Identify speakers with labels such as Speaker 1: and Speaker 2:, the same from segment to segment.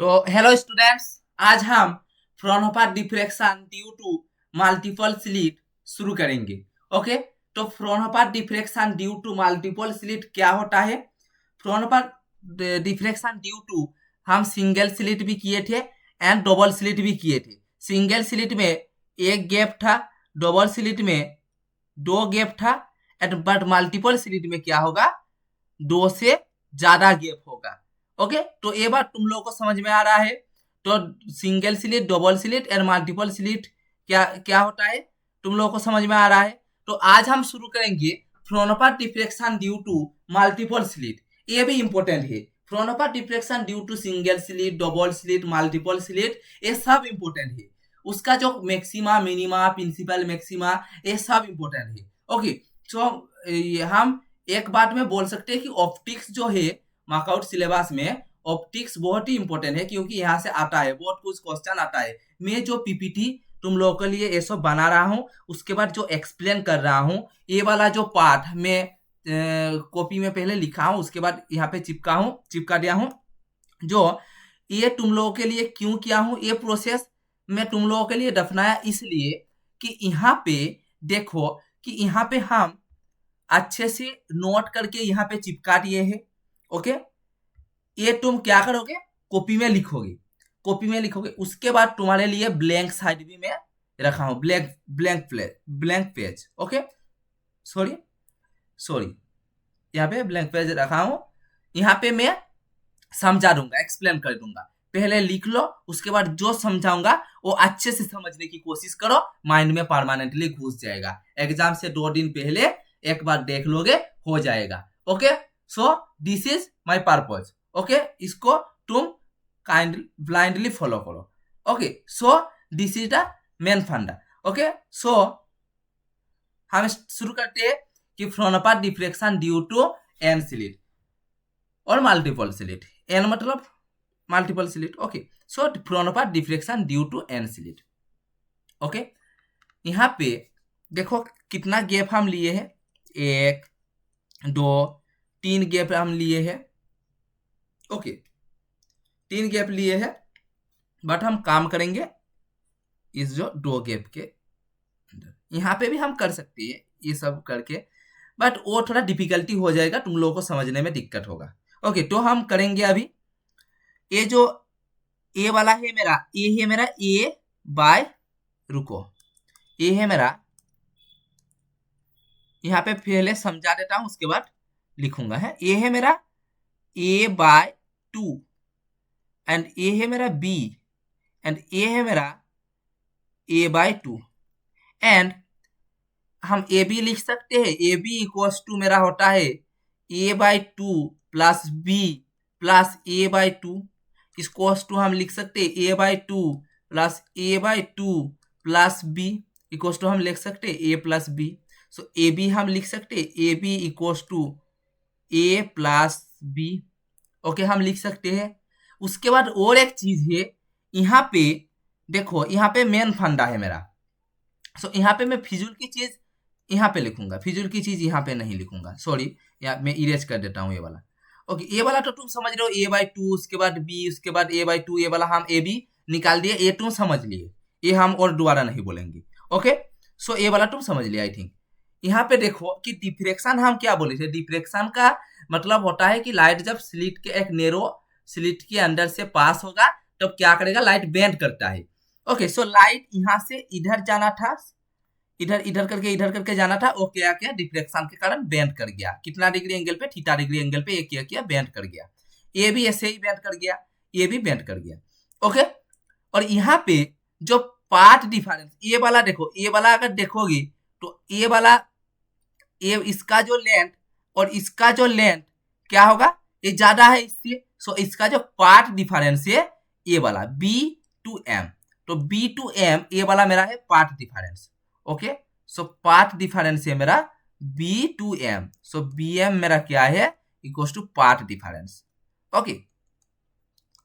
Speaker 1: तो hello students, आज हम Fraunhofer diffraction due to multiple slit शुरू करेंगे। ओके, तो Fraunhofer diffraction due to multiple slit क्या होता है? फ्रॉनहोफर डिफ्रैक्शन ड्यू टू हम सिंगल स्लिट भी किए थे एंड डबल स्लिट भी किए थे। सिंगल स्लिट में एक गैप था, डबल स्लिट में दो गैप था एंड बट मल्टीपल स्लिट में क्या होगा? दो से ज्यादा गैप होगा। ओके, तो ये बात तुम लोगों को समझ में आ रहा है? तो single slit, double slit and multiple slit क्या क्या होता है, तुम लोगों को समझ में आ रहा है? तो आज हम शुरू करेंगे Fraunhofer diffraction due to multiple slit. ये भी इंपॉर्टेंट है। Fraunhofer diffraction due to single slit, double slit, multiple slit, ये सब इंपॉर्टेंट है। उसका जो मैक्सिमा, मिनिमा, प्रिंसिपल मैक्सिमा, ये सब इंपॉर्टेंट है। ओके, तो हम एक बात में बोल सकते हैं कि ऑप्टिक्स जो है मार्कआउट सिलेबस में, ऑप्टिक्स बहुत ही इंपॉर्टेंट है क्योंकि यहाँ से आता है, बहुत कुछ क्वेश्चन आता है। मैं जो पीपीटी तुम लोगों के लिए ये सब बना रहा हूँ, उसके बाद जो एक्सप्लेन कर रहा हूँ, ये वाला जो पार्ट मैं कॉपी में पहले लिखा हूँ, उसके बाद यहाँ पे चिपका दिया हूँ। जो ये तुम लोगों के लिए क्यों किया हूँ, ये प्रोसेस मैं तुम लोगों के लिए दफनाया इसलिए कि यहाँ पे देखो कि यहाँ पे हम अच्छे से नोट करके यहाँ पे चिपका दिए हैं। ओके, ये तुम क्या करोगे? कॉपी में लिखोगे, कॉपी में लिखोगे। उसके बाद तुम्हारे लिए ब्लैंक साइड भी मैं रखा हूँ, blank page. Okay, sorry sorry, यहाँ पे ब्लैंक पेज रखा हूँ। यहाँ पे मैं समझा दूंगा, एक्सप्लेन कर दूंगा। पहले लिख लो, उसके बाद जो समझाऊंगा वो अच्छे से समझने की कोशिश करो, माइंड में परमानेंटली घुस जाएगा। एग्जाम से 2 दिन पहले एक बार देख लोगे, हो जाएगा। Okay, so this is my purpose. Okay, इसको तुम काइंड ब्लाइंडली फॉलो करो। Okay, so this is the main funda. Okay, so हम शुरू करते हैं कि Fraunhofer diffraction due to N slit और मल्टीपल स्लिट। एन मतलब multiple slit. Okay, so Fraunhofer diffraction due to N slit. Okay, यहाँ पे देखो कितना गैप हम लिए हैं, 1 2 3 गैप हम लिए हैं। ओके, 3 गैप लिए हैं, बट हम काम करेंगे इस जो 2 गैप के अंदर। यहाँ पे भी हम कर सकते हैं ये सब करके, बट वो थोड़ा डिफिकल्टी हो जाएगा, तुम लोगों को समझने में दिक्कत होगा। ओके, तो हम करेंगे अभी ये जो ए वाला है मेरा, ये है मेरा ए बाय, रुको, ये है मेरा, यहाँ पे पहले समझा देता हूं उसके बाद लिखूंगा है। ये है मेरा ए बाय 2 एंड ये है मेरा बी एंड ये है मेरा ए बाय 2 एंड हम ए बी लिख सकते हैं। ए बी इक्वल्स टू मेरा होता है A by 2 plus B plus A by 2। इसको टू हम लिख सकते हैं A by 2 plus A by 2 plus B equals to हम लिख सकते हैं A plus B. So A B हम लिख सकते हैं A B equals to A plus B. Okay, हम लिख सकते हैं। उसके बाद और एक चीज है, यहाँ पे देखो, यहाँ पे मेन फंडा है मेरा। सो यहाँ पे मैं फिजूल की चीज यहाँ पे लिखूंगा, फिजूल की चीज यहाँ पे नहीं लिखूंगा, सॉरी, मैं इरेज कर देता हूँ ये वाला। ओके, ये वाला तो तुम समझ रहे हो, ए बाई 2, उसके बाद बी, उसके बाद ए बाई 2, ये वाला हम ए बी निकाल दिए, ये तुम समझ लिए, ये हम और दोबारा नहीं बोलेंगे। ओके, सो ये वाला तुम समझ लिया आई थिंक। यहाँ पे देखो कि डिफ्रैक्शन हम क्या बोले थे। डिफ्रैक्शन का मतलब होता है कि लाइट जब स्लिट के एक नेरो स्लिट के अंदर से पास होगा तब तो क्या करेगा, लाइट बेंड करता है। ओके, सो लाइट यहाँ से इधर जाना था, इधर करके जाना था, वो क्या किया, डिफ्लेक्शन के कारण बेंड कर गया। कितना डिग्री एंगल पे? थीटा डिग्री एंगल पे। ये क्या किया, बेंड कर गया। ये भी ऐसे ही बेंड कर गया, ये भी बेंड कर गया। ओके, और यहाँ पे जो पार्ट डिफरेंस, ये वाला देखो, ये वाला अगर देखोगे तो ये वाला, ये इसका जो लेंथ और इसका जो लेंथ क्या होगा, ये ज्यादा है इससे। सो इसका जो पार्ट डिफरेंस है ये वाला बी टू एम, तो बी टू एम ये वाला मेरा है path difference. Okay, so path difference है मेरा B to M. So B M मेरा क्या है, equals to path difference. Okay,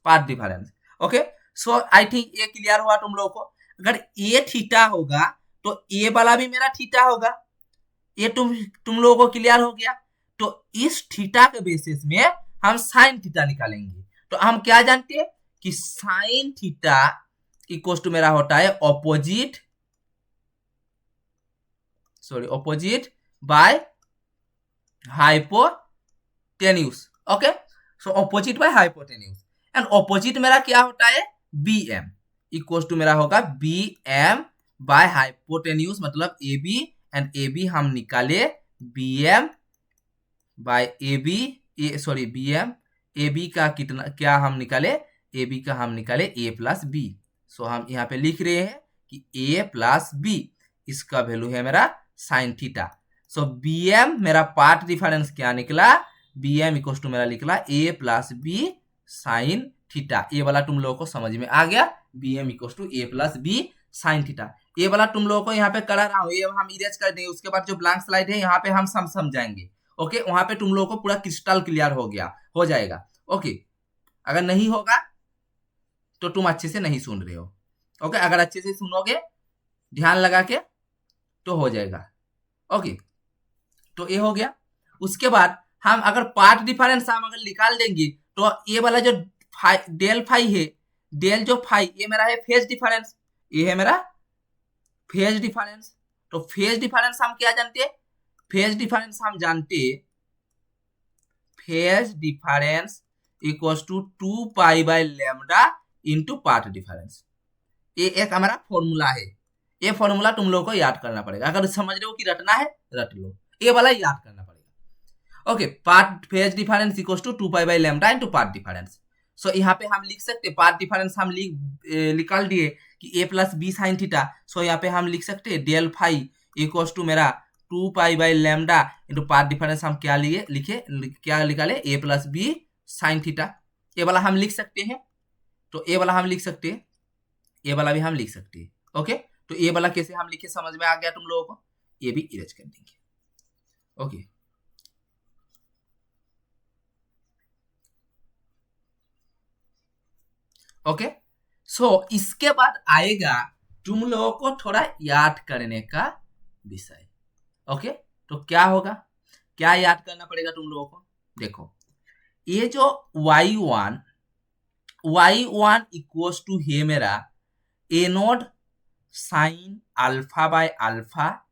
Speaker 1: path difference. Okay, so I think ये क्लियर हुआ तुम लोगों को। अगर ए थीटा होगा तो ए वाला भी मेरा थीटा होगा, ये तुम लोगों को क्लियर हो गया। तो इस थीटा के बेसिस में हम साइन थीटा निकालेंगे। तो हम क्या जानते हैं कि साइन थीटा इक्वल टू मेरा होता है opposite by hypotenuse. Okay, so opposite by hypotenuse and opposite मेरा क्या होता है बी एम इक्वल टू मेरा होगा बी एम बाय हाइपोटेन्यूज, मतलब A B and A B हम निकाले B M by A B, B M A B का कितना क्या हम निकाले, ए बी का हम निकाले ए प्लस बी। सो हम यहाँ पे लिख रहे हैं कि ए प्लस बी, इसका वैल्यू है मेरा sine theta. So B M मेरा पार्ट डिफरेंस क्या निकला, बी एम इक्वल टू मेरा निकला A plus B sine theta. ये वाला तुम लोगों को समझ में आ गया, B M equal to A plus B sine theta. ये वाला तुम लोगों को यहाँ पे करा रहा हूँ, ये हम इरेज कर देंगे, उसके बाद जो ब्लैंक स्लाइड है यहाँ पे हम समझाएंगे। ओके, वहां पे तुम लोगों को पूरा क्रिस्टल क्लियर हो जाएगा। ओके, अगर नहीं होगा तो तुम अच्छे से नहीं सुन रहे हो। ओके, अगर अच्छे से सुनोगे ध्यान लगा के तो हो जाएगा। ओके, तो ये हो गया। उसके बाद हम अगर पार्ट डिफरेंस हम अगर निकाल देंगे तो ये वाला जो डेल फाई है, डेल जो फाई ये मेरा है फेज डिफरेंस, ये है मेरा फेज डिफरेंस। तो फेज डिफरेंस हम क्या जानते हैं, फेज डिफरेंस हम जानते phase difference equals to 2 pi by lambda into path difference. ये एक हमारा फॉर्मूला है, ये फॉर्मूला तुम लोगों को याद करना पड़ेगा। अगर समझ रहे हो कि रटना है रट लो, ये वाला याद करना पड़ेगा। Okay, path phase difference equals to 2 pi by lambda into path difference. So यहाँ पे हम लिख सकते पार्ट डिफरेंस हम निकाल दिए कि A plus B sine theta. सो यहाँ पे हम लिख सकते डेल फाई इक्वल्स टू मेरा 2 pi by lambda into path difference हम क्या क्या निकाले ए प्लस बी साइन थीटा। ये वाला हम लिख सकते हैं, तो ये वाला हम लिख सकते हैं, ये वाला भी हम लिख सकते हैं। ओके, तो ये वाला कैसे हम लिखे समझ में आ गया तुम लोगों को, ये भी इरेज कर देंगे। ओके, ओके, सो इसके बाद आएगा तुम लोगों को थोड़ा याद करने का विषय। ओके, तो क्या होगा, क्या याद करना पड़ेगा तुम लोगों को। देखो, ये जो y1 इक्वल्स टू है मेरा A naught sine alpha by alpha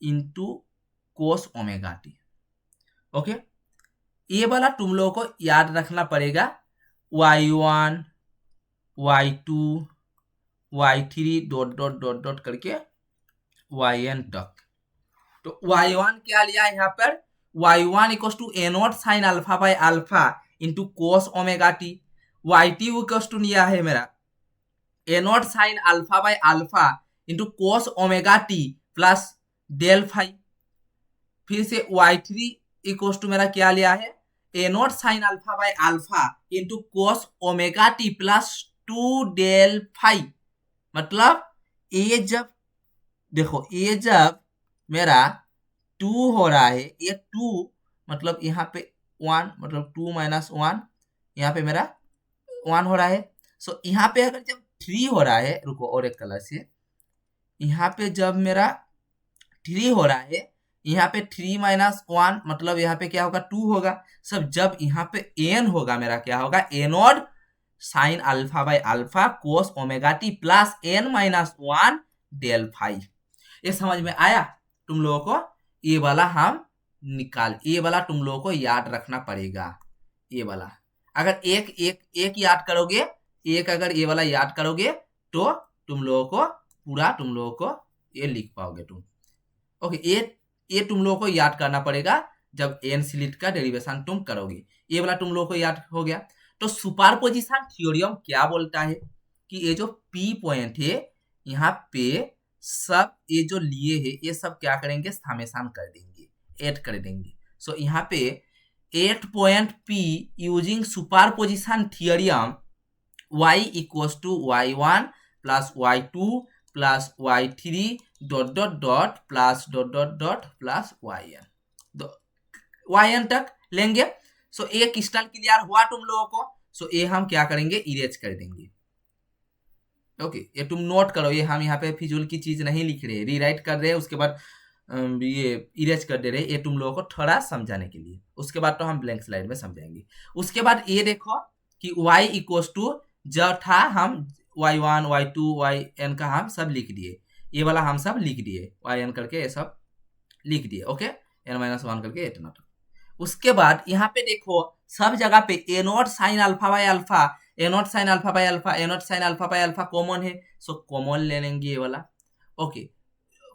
Speaker 1: into cos omega T. Okay, ये वाला तुम लोगों को याद रखना पड़ेगा, y1 y2 y3 dot dot dot dot करके yn तक। तो y1 क्या लिया यहाँ पर, y1 equals to A naught sine alpha by alpha into cos omega T. y2 equals to लिया है मेरा A naught sine alpha by alpha into cos omega T plus del phi. फिर से y3 इक्वल्स टू मेरा क्या लिया है, A naught sine alpha by alpha into cos omega T plus 2 del phi. मतलब ये जब देखो, ये जब मेरा 2 हो रहा है, ये 2 मतलब यहाँ पे 1 मतलब 2 माइनस 1, यहाँ पे मेरा 1 हो रहा है। सो यहाँ पे अगर जब 3 हो रहा है, रुको और एक कलर से, यहाँ पे जब मेरा 3 हो रहा है, यहाँ पे 3 माइनस 1 मतलब यहाँ पे क्या होगा 2 होगा। सब जब यहाँ पे n होगा मेरा क्या होगा, A naught sine alpha by alpha cos omega T plus n minus 1 del phi. ये समझ में आया तुम लोगों को, ये वाला हम ये वाला तुम लोगों को याद रखना पड़ेगा। ये वाला अगर एक याद करोगे, एक अगर ये वाला याद करोगे तो तुम लोगों को पूरा तुम लोगों को ये लिख पाओगे तुम। ओके, ये तुम लोगों को याद करना पड़ेगा जब एन स्लिट का डेरिवेशन तुम करोगे। ये वाला तुम लोगों को याद हो गया। तो सुपरपोजिशन थ्योरम क्या बोलता है कि ये जो पी पॉइंट है यहाँ पे सब ये जो लिए है ये सब क्या करेंगे, समेशन कर देंगे, ऐड कर देंगे। सो यहाँ पे 8 point P using superposition theorem y equals to y1 plus y2 plus y3 dot dot dot plus dot dot dot plus yn तक लेंगे। सो ये क्रिस्टल क्लियर हुआ तुम लोगों को। सो ये हम क्या करेंगे, इरेज कर देंगे। ओके, ये तुम नोट करो, ये हम यहाँ पे फिजूल की चीज नहीं लिख रहे, रीराइट कर रहे हैं, उसके बाद ये इरेज कर दे रहे, ये तुम लोगों को थोड़ा समझाने के लिए। उसके बाद तो हम ब्लैंक स्लाइड में समझाएंगे। उसके बाद ये देखो कि y इक्वल टू जो था हम y1 y2 yn का हम सब लिख दिए, ये वाला हम सब लिख दिए yn करके ये सब लिख दिए। ओके, n-1 करके इतना तक। उसके बाद यहाँ पे देखो सब जगह पे a not sine alpha by alpha, a not sine alpha by alpha, a not sine alpha by alpha common है, सो कॉमन ले लेंगे ये वाला। ओके,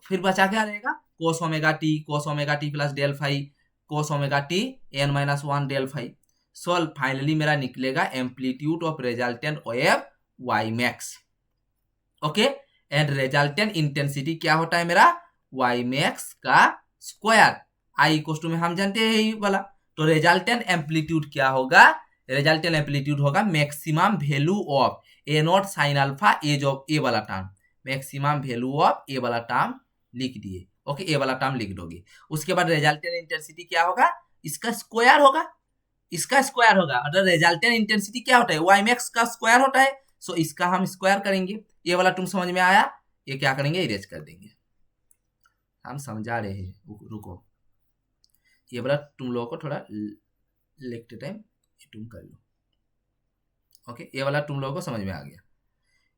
Speaker 1: फिर बचा क्या रहेगा, cos omega T plus del phi cos omega T n-1 del phi. So finally मेरा निकलेगा amplitude of resultant wave y max. Okay, and resultant intensity क्या होता है मेरा y मैक्स का स्क्वायर, आई इक्वल टू में हम जानते हैं ये वाला। तो रिजल्टेंट एम्पलीट्यूड क्या होगा, रिजल्टेंट एम्पलीट्यूड होगा maximum value of A naught sine alpha as of A वाला term, maximum value of A वाला टर्म लिख दिए। ओके, ए वाला टर्म लिख दोगे। उसके बाद रिजल्टेंट इंटेंसिटी क्या होगा, इसका स्क्वायर होगा, इसका स्क्वायर होगा। अगर रिजल्टेंट इंटेंसिटी क्या होता है, वाई मैक्स का स्क्वायर होता है, सो इसका हम स्क्वायर करेंगे। ये वाला तुम समझ में आया, ये क्या करेंगे, इरेज कर देंगे। हम समझा रहे हैं, रुको, ये वाला तुम लोगों को थोड़ा लिखते टाइम तुम कर लो। ओके, ये वाला तुम लोगों को समझ में आ गया,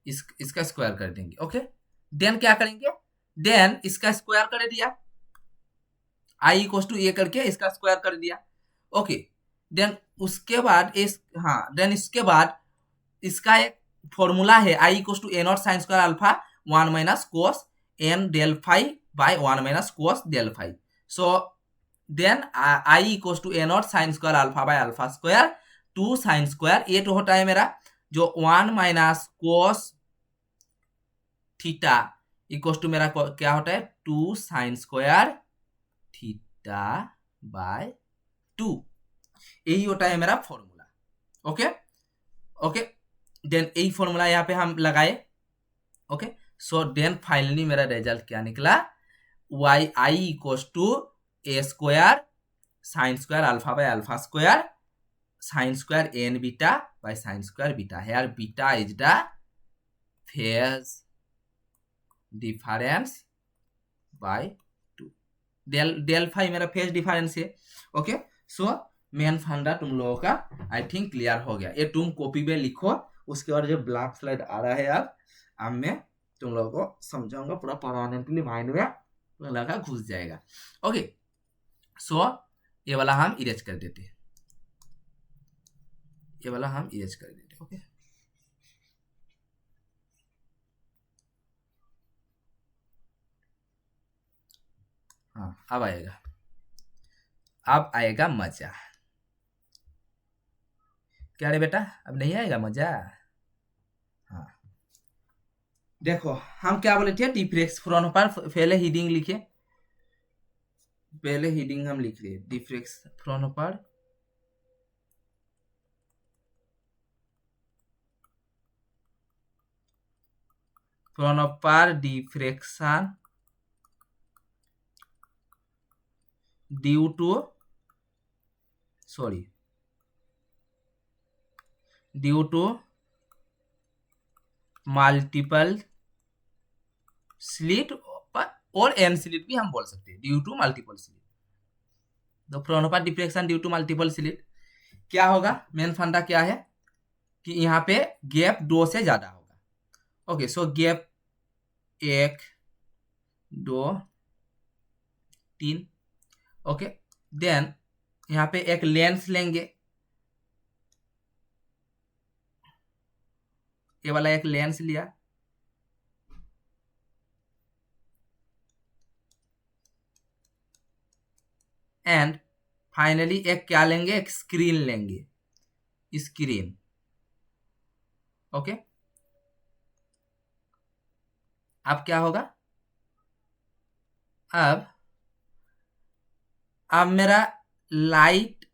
Speaker 1: इसका स्क्वायर कर देंगे। ओके, देन क्या करेंगे, देन इसका स्क्वायर कर दिया, आई इक्वल टू ए करके इसका स्क्वायर कर दिया। ओके, देन उसके बाद देन इसके बाद इसका एक फॉर्मूला है, I equal to A naught sine square alpha 1 minus cos N del phi by 1 minus cos del phi. So then I equal to A naught sine square alpha by alpha square 2 sine square, ये तो होता है मेरा जो 1 minus cos theta equal to मेरा क्या होता है 2 साइन स्क्वायर थीटा बाय 2, यही होता है मेरा फॉर्मूला। ओके ओके, देन यही फॉर्मूला यहाँ पे हम लगाए। ओके, सो देन फाइनली मेरा रिजल्ट क्या निकला, Y I equal to A square sine square alpha by alpha square sine square N beta by sine square beta. Here beta is the phase difference by 2, del phi मेरा phase difference है। Okay, so main funda तुम लोगों का I think clear हो गया। ये तुम copy में लिखो, उसके बाद जो ब्लैक स्लाइड आ रहा है अब मैं तुम लोगों को समझाऊंगा, पूरा परमानेंटली माइंड में लगा घुस जाएगा। ओके, सो ये वाला हम इरेज कर देते, ये वाला हम इरेज कर देते। ओके, हाँ अब आएगा, अब आएगा मजा। क्या रे बेटा, अब नहीं आएगा मजा? हाँ देखो, हम क्या बोले थे, डिफ्रेक्शन पर पहले हीडिंग लिखे, पहले हीडिंग हम लिख लिए डिफ्रेक्शन पर diffraction due to multiple slit और एन स्लिट भी हम बोल सकते हैं, ड्यू टू मल्टीपल स्लिट। तो Fraunhofer diffraction due to multiple slit क्या होगा, मेन फंडा क्या है कि यहाँ पे गैप 2 से ज्यादा होगा। ओके, सो गैप 1 2 3। ओके, देन यहाँ पे एक लेंस लेंगे, ये वाला एक लेंस लिया, एंड फाइनली एक क्या लेंगे, एक स्क्रीन लेंगे, स्क्रीन। ओके, अब क्या होगा, अब मेरा लाइट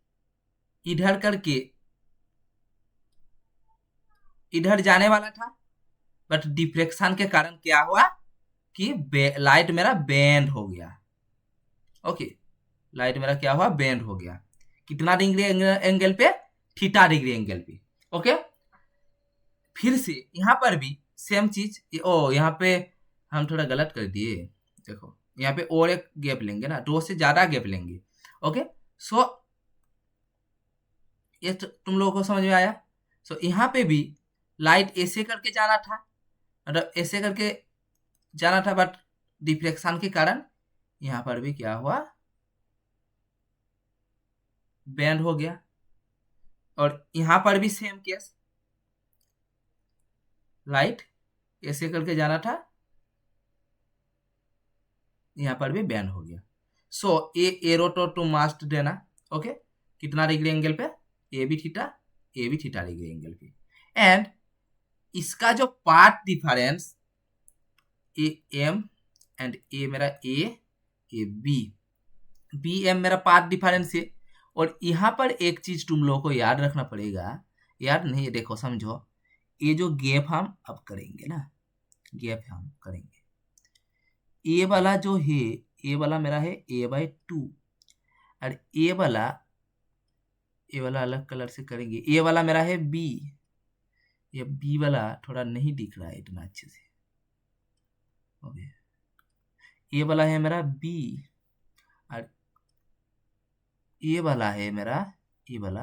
Speaker 1: इधर करके इधर जाने वाला था, बट डिफ्रेक्शन के कारण क्या हुआ कि लाइट मेरा बेंड हो गया। ओके, लाइट मेरा क्या हुआ, बेंड हो गया, कितना डिग्री एंगल पे, थीटा डिग्री एंगल पे। ओके, फिर से यहाँ पर भी सेम चीज, यहाँ पे हम थोड़ा गलत कर दिए, देखो यहाँ पे और एक गैप लेंगे ना, 2 से ज्यादा गैप लेंगे। ओके, सो ये तुम लोगों को समझ में आया। सो यहाँ पे भी लाइट ऐसे करके जाना था, मतलब ऐसे करके जाना था, बट डिफ्लेक्शन के कारण यहाँ पर भी क्या हुआ, बेंड हो गया। और यहाँ पर भी सेम केस, लाइट ऐसे करके जाना था, यहाँ पर भी बेंड हो गया। सो ए एरो टू मास्ट देना, ओके, कितना डिग्री एंगल पे, A B theta degree angle पे। एंड इसका जो path difference A M and A मेरा ए बी एम मेरा पार्ट डिफरेंस है। और यहाँ पर एक चीज तुम लोगों को याद रखना पड़ेगा, याद नहीं, देखो समझो, ये जो गैप हम अब करेंगे ना, गैप हम करेंगे, ए वाला जो है, ए वाला मेरा है a/2, और ए वाला अलग कलर से करेंगे, ए वाला मेरा है b, ये b वाला थोड़ा नहीं दिख रहा है इतना अच्छे से, ओके, ए वाला है मेरा b, और ये वाला है मेरा, ये वाला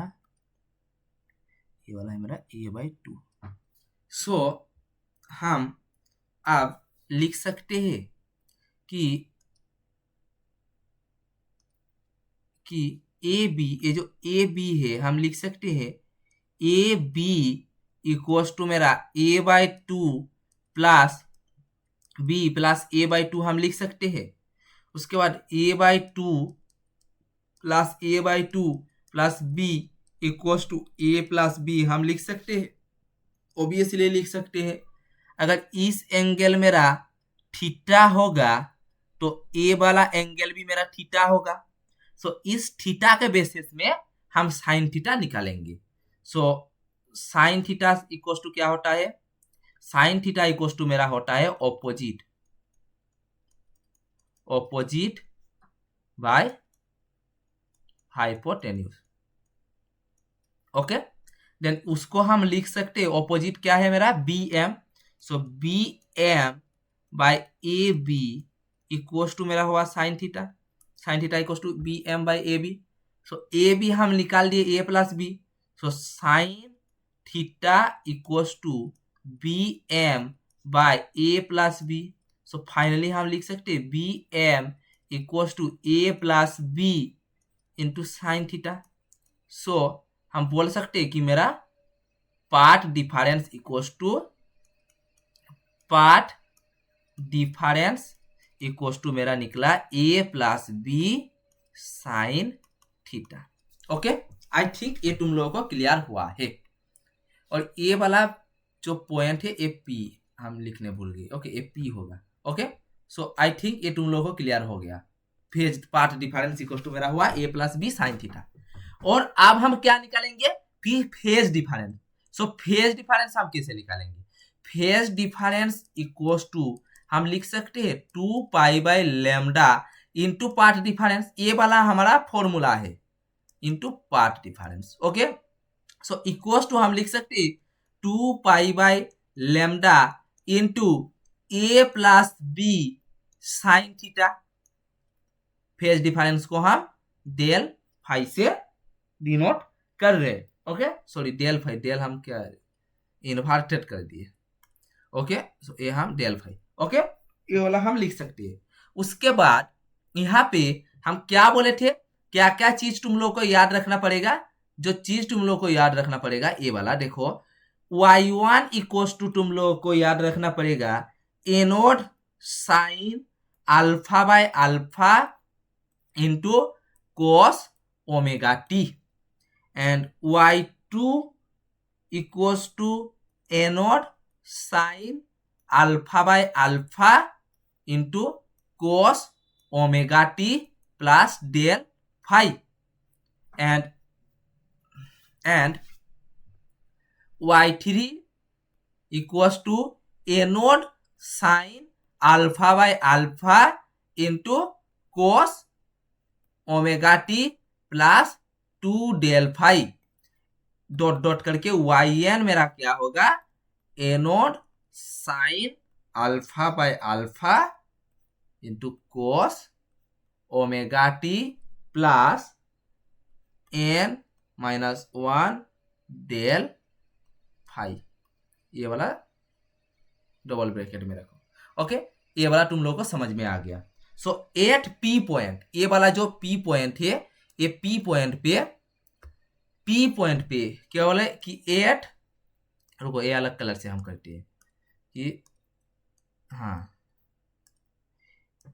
Speaker 1: है मेरा a/2। सो हम अब लिख सकते हैं कि ए बी, ये जो ए बी है हम लिख सकते हैं ए बी इक्वल्स टू मेरा a/2 प्लस a/2 हम लिख सकते हैं। उसके बाद a/2 plus b equals to a+b हम लिख सकते हैं, ऑब्वियसली लिख सकते हैं। अगर इस एंगल मेरा थीटा होगा तो ए वाला एंगल भी मेरा थीटा होगा। सो इस थीटा के बेसिस में हम साइन थीटा निकालेंगे। So sine theta equals to क्या होता है, साइन थीटा इक्वल्स टू मेरा होता है opposite by hypotenuse, okay. Then उसको हम लिख सकते हैं, ऑपोजिट क्या है मेरा B M, so B M by A B equals to मेरा हुआ sine theta equals to B M by A B. So A B हम निकाल दिए a+b, so sine theta equals to B M by a+b। So finally हम लिख सकते हैं B M equals to a+b into sine theta. सो हम बोल सकते हैं कि मेरा पार्ट डिफरेंस इक्वल्स टू मेरा निकला a+b साइन थीटा, ओके। आई थिंक ये तुम लोगों को क्लियर हुआ है। और ए वाला जो पॉइंट है ए पी हम लिखने भूल गए, ओके, ए पी होगा, ओके। सो आई थिंक ये तुम लोगों को क्लियर हो गया। Phase path difference equals to मेरा हुआ a+b साइन थीटा। और अब हम क्या निकालेंगे, फिर phase difference. So phase difference हम कैसे निकालेंगे, फेज डिफरेंस इक्वल्स टू हम लिख सकते हैं 2π/λ इंटू पार्ट डिफरेंस, ये वाला हमारा फॉर्मूला है, into path difference, okay. So equals to हम लिख सकते हैं 2π/λ into a+b sine theta. Phase difference को हम डेल फाई से डिनोट कर रहे, okay, sorry del phi, del हम क्या इन्वर्टेड कर दिए, ओके। सो ये हम डेल फाई, ओके, ये वाला हम लिख सकते हैं। उसके बाद यहाँ पे हम क्या बोले थे, क्या क्या चीज तुम लोग को याद रखना पड़ेगा, जो चीज तुम लोग को याद रखना पड़ेगा ये वाला देखो, y1 इक्वल्स टू तुम लोग को याद रखना पड़ेगा a0 sine α/α into cos ω/t, and y2 equals to a0 sin α/α into cos ω/t plus del phi, and y3 equals to a0 sin α/α into cos ω/t plus 2 del phi dot dot करके yn मेरा क्या होगा a0 sin α/α into cos ω/t plus n-1 del phi, ये वाला double bracket में रखो। Okay, ये वाला तुम लोगों को समझ में आ गया। सो एट पी पॉइंट, ये वाला जो पी पॉइंट है, ये पी पॉइंट पे क्या बोले कि एट, रुको ये अलग कलर से हम करते हैं कि हाँ,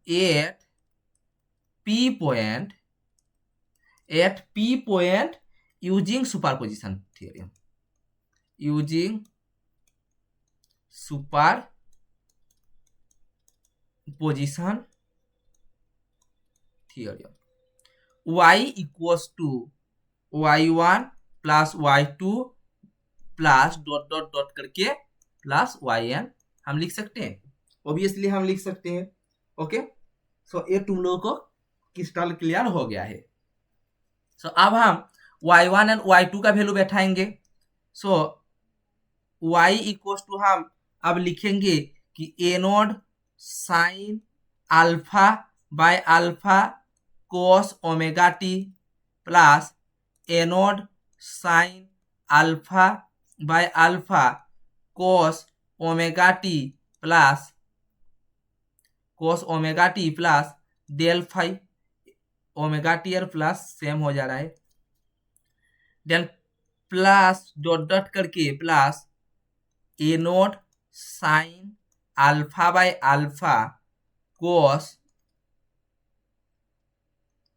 Speaker 1: at P point using superposition theorem, using superposition theorem, y equals to y1 plus y2 plus dot dot dot करके प्लस yn हम लिख सकते हैं, ऑब्वियसली हम लिख सकते हैं। ओके, सो ये तुम लोगों को क्रिस्टल क्लियर हो गया है। सो अब हम y1 एंड y2 का वैल्यू बैठाएंगे। सो y इक्वल्स टू हम अब लिखेंगे कि A naught sine alpha by alpha cos omega T plus A naught sine alpha by alpha cos omega T plus del phi, omega T और plus same हो जा रहा है, देन प्लस डॉट डॉट करके plus A naught sine alpha by alpha cos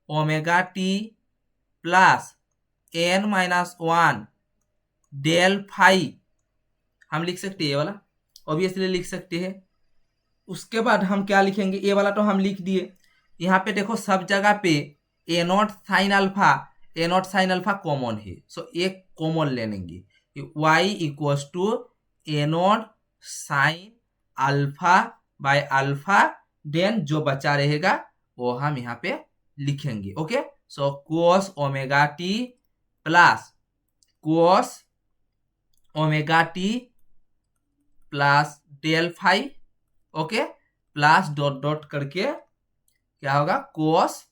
Speaker 1: omega T plus n minus 1 del phi, हम लिख सकते हैं ये वाला, ऑब्वियसली लिख सकते हैं। उसके बाद हम क्या लिखेंगे, ये वाला तो हम लिख दिए। यहाँ पे देखो सब जगह पे A naught sine alpha common है, सो एक कॉमन ले लेंगे, y equals to A naught sine alpha by alpha, then जो बचा रहेगा वो हम यहाँ पे लिखेंगे। Okay, so cos omega T plus cos omega T plus del phi, okay, plus dot dot करके क्या होगा cos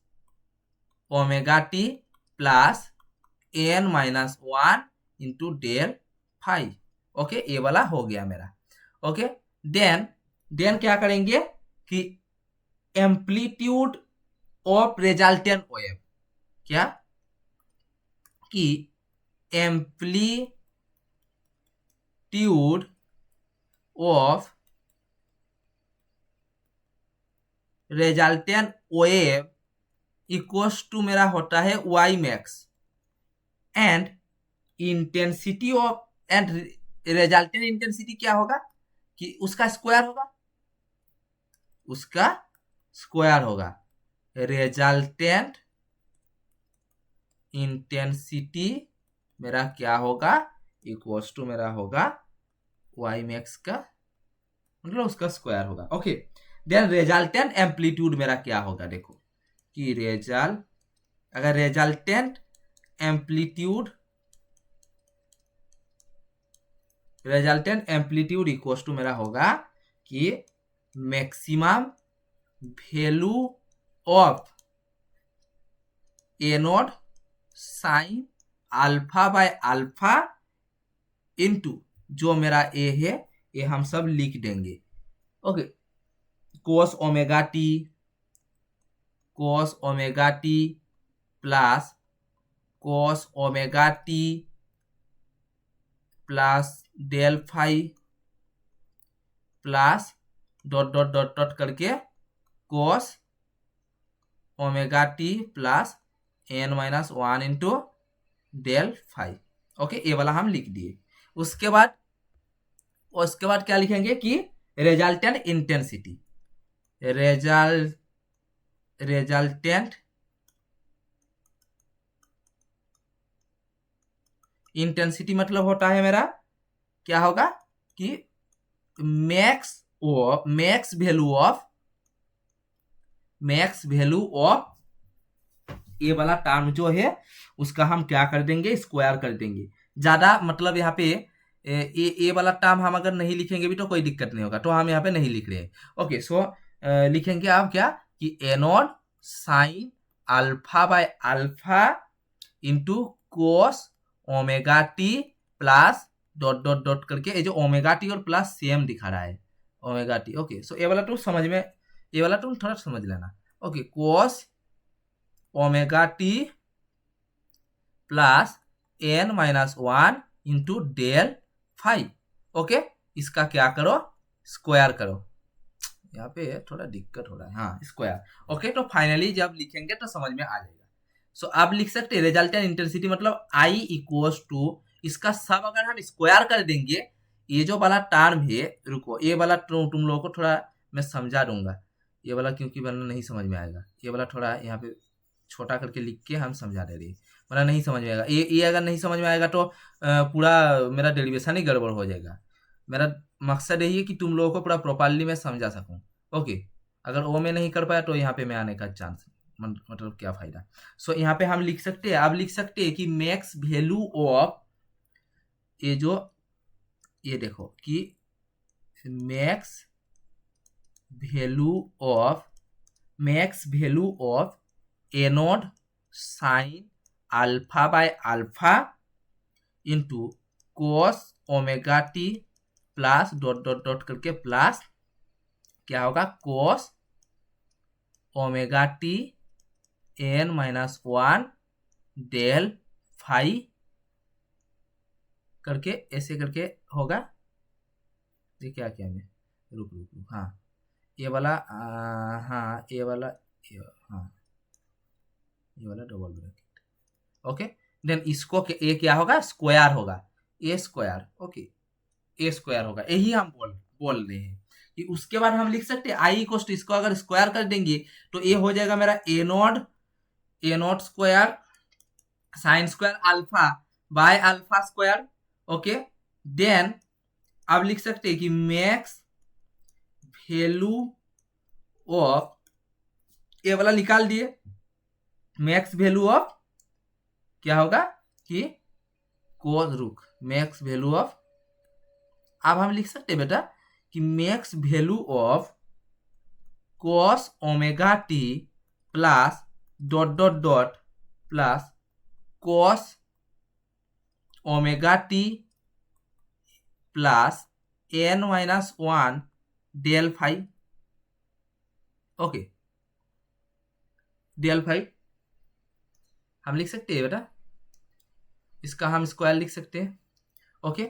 Speaker 1: omega T plus n minus 1 into del phi. Okay, ये वाला हो गया मेरा। ओके, देन क्या करेंगे कि एम्पलीट्यूड ऑफ रिजल्टेंट वेव, क्या कि amplitude of resultant wave equals to मेरा होता है y max and intensity of, and resultant intensity क्या होगा कि उसका स्क्वायर होगा, रिजल्टेंट इंटेंसिटी मेरा क्या होगा इक्वल्स टू मेरा होगा y मैक्स का मतलब उसका स्क्वायर होगा। ओके, देन रिजल्टेंट एम्पलीट्यूड मेरा क्या होगा, देखो कि अगर रिजल्टेंट एम्पलीट्यूड इक्वल्स टू मेरा होगा कि maximum value of A naught sine alpha by alpha into जो मेरा ए है ये हम सब लिख देंगे। Okay, cos omega T plus cos omega T plus del phi plus dot dot dot dot करके cos omega T plus n minus 1 into del phi. Okay, ये वाला हम लिख दिए। उसके बाद क्या लिखेंगे कि रिजल्टेंट इंटेंसिटी, रिजल्टेंट इंटेंसिटी मतलब होता है मेरा क्या होगा कि मैक्स वैल्यू ऑफ ये वाला टर्म जो है उसका हम क्या कर देंगे, स्क्वायर कर देंगे। ज्यादा मतलब यहाँ पे ये वाला टर्म हम अगर नहीं लिखेंगे भी तो कोई दिक्कत नहीं होगा, तो हम यहाँ पे नहीं लिख रहे हैं। ओके, सो लिखेंगे आप क्या कि A naught sine alpha by alpha into cos omega T plus dot dot dot करके ये जो ओमेगा टी और प्लस सेम दिखा रहा है ओमेगा टी। ओके, सो ये वाला टूल समझ में, ये वाला टूल थोड़ा समझ लेना। Okay, cos omega T plus N minus one into del phi. Okay, इसका क्या करो, स्क्वायर करो। यहाँ पे थोड़ा दिक्कत हो रहा है, हाँ स्क्वायर। ओके, तो फाइनली जब लिखेंगे तो समझ में आ जाएगा। सो आप लिख सकते हैं रिजल्टेंट इंटेंसिटी मतलब आई इक्वल्स टू, इसका सब अगर हम स्क्वायर कर देंगे, ये जो वाला टर्म है, रुको ये वाला तुम लोगों को थोड़ा मैं समझा दूंगा, ये वाला क्योंकि वरना नहीं समझ में आएगा। ये वाला थोड़ा यहाँ पे छोटा करके लिख के हम समझा दे रहे, वरना नहीं समझ में आएगा। ये अगर नहीं समझ में आएगा तो पूरा मेरा डेरिवेशन ही गड़बड़ हो जाएगा। मेरा मकसद यही है कि तुम लोगों को पूरा प्रॉपरली मैं समझा सकूं। ओके, अगर वो मैं नहीं कर पाया तो यहाँ पे मैं आने का चांस, मतलब क्या फायदा। सो यहाँ पे हम लिख सकते हैं, आप लिख सकते हैं कि मैक्स वैल्यू ऑफ, ये जो ये देखो कि max value of A naught sine alpha by alpha into cos omega T plus dot dot dot करके प्लस क्या होगा, cos omega T N minus one del phi करके ऐसे करके होगा। ये क्या क्या में, रुक रुक रुक, हाँ ये वाला, हाँ ये वाला, हाँ ये वाला डबल ब्रैकेट। ओके, देन इसको ये क्या होगा, स्क्वायर होगा, ए स्क्वायर। ओके, ए स्क्वायर होगा, यही हम बोल रहे हैं कि उसके बाद हम लिख सकते हैं आई इक्वल टू, इसको अगर स्क्वायर कर देंगे तो ये हो जाएगा मेरा A naught square sine square alpha by alpha square. Okay, then आप लिख सकते हैं कि मैक्स वैल्यू ऑफ, ये वाला निकाल दिए, मैक्स वैल्यू ऑफ क्या होगा कि कोस, रुक, मैक्स वैल्यू ऑफ, अब हम लिख सकते हैं बेटा कि max value of cos omega T plus dot dot dot plus cos omega T plus N minus one del phi. Okay, del phi हम लिख सकते हैं बेटा, इसका हम स्क्वायर लिख सकते हैं। Okay,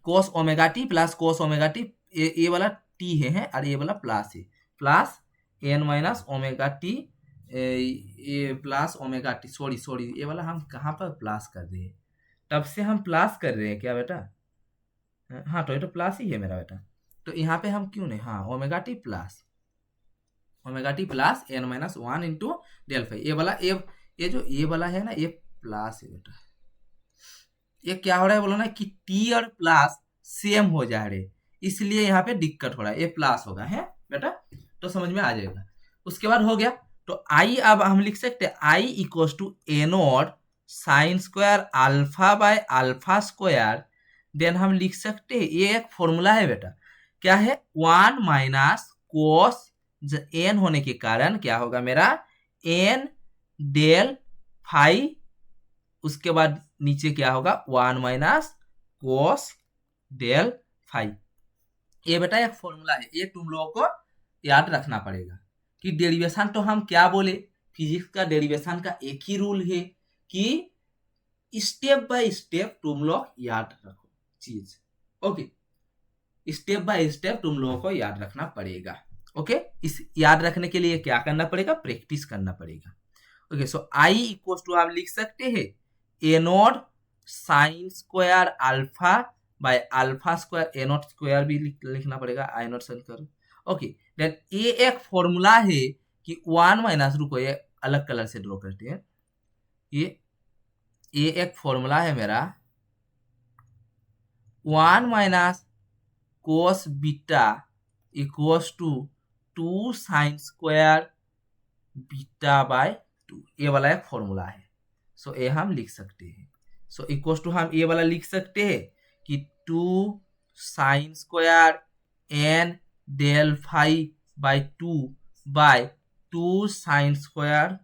Speaker 1: cos omega T plus cos omega T, ये वाला टी है और ये वाला प्लस है, plus N minus omega T, ये प्लस ओमेगा टी, सॉरी ये वाला हम कहाँ पर प्लस कर रहे हैं, तब से हम प्लस कर रहे हैं क्या बेटा, हाँ तो ये तो प्लस ही है मेरा बेटा, तो यहाँ पे हम क्यों नहीं, हाँ omega T plus N minus one into del phi. ये वाला ये जो ये वाला है ना, ये प्लस है बेटा, ये क्या हो रहा है बोलो ना कि टी और प्लस सेम हो जा रहे, इसलिए यहाँ पे दिक्कत हो रहा है, ये प्लस होगा है बेटा, तो समझ में आ जाएगा। उसके बाद हो गया, तो आई अब हम लिख सकते हैं I equals to A naught sine square alpha by alpha square. Then हम लिख सकते हैं, ये एक फॉर्मूला है बेटा, क्या है, वन माइनस कोस एन होने के कारण क्या होगा मेरा, एन डेल फाइव, उसके बाद नीचे क्या होगा, one minus cos del phi. ये बेटा एक फॉर्मूला है, ये तुम लोगों को याद रखना पड़ेगा कि डेरिवेशन तो हम क्या बोले, फिजिक्स का डेरिवेशन का एक ही रूल है कि स्टेप बाय स्टेप तुम लोग याद रखो चीज। ओके, स्टेप बाय स्टेप तुम लोगों को याद रखना पड़ेगा। ओके, इस याद रखने के लिए क्या करना पड़ेगा, प्रैक्टिस करना पड़ेगा। Okay, so I equal to आप लिख सकते हैं A naught sine square alpha by alpha square, A naught square भी लिखना पड़ेगा, I naught sine square. Okay, then ये एक फॉर्मूला है कि वन माइनस, रुको ये अलग कलर से ड्रॉ करते हैं, ये एक फॉर्मूला है मेरा, one minus cos beta equals to two sine square beta by two, ये वाला एक फॉर्मूला है। सो ये हम लिख सकते हैं, सो इक्वल्स टू हम ये वाला लिख सकते हैं कि two sine square N del five by two sine square